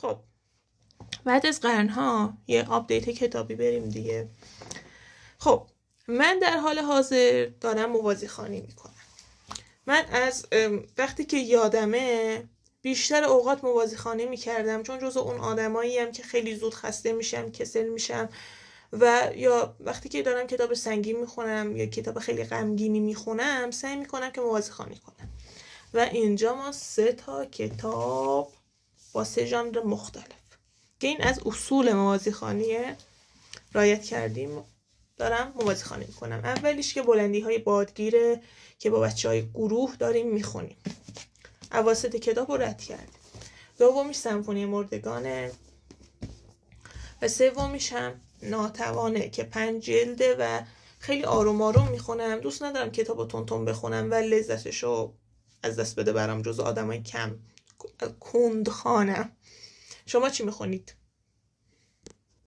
خب بعد از قرنها یه آپدیت کتابی بریم دیگه. خب من در حال حاضر دارم موازی خوانی میکنم. من از وقتی که یادمه بیشتر اوقات موازی خوانی میکردم، چون جزو اون آدمایی هم که خیلی زود خسته میشم، کسل میشم، و یا وقتی که دارم کتاب سنگین میخونم یا کتاب خیلی غمگینی میخونم سعی میکنم که موازی خوانی کنم. و اینجا ما 3 کتاب با 3 ژانر مختلف که این از اصول موازی خوانیه رعایت کردیم دارم موازی خوانی میکنم. اولیش که بلندی های بادگیره که با بچهای گروه داریم میخونیم، اواسط کتاب رو رد کردیم. دومیش سمفونی مردگانه و سومیش هم ناتوانه که 5 جلده و خیلی آروم آروم میخونم. دوست ندارم کتاب رو تون تون بخونم و لذتشو از دست بده برام، جز آدمای کم کند خانم. شما چی میخونید؟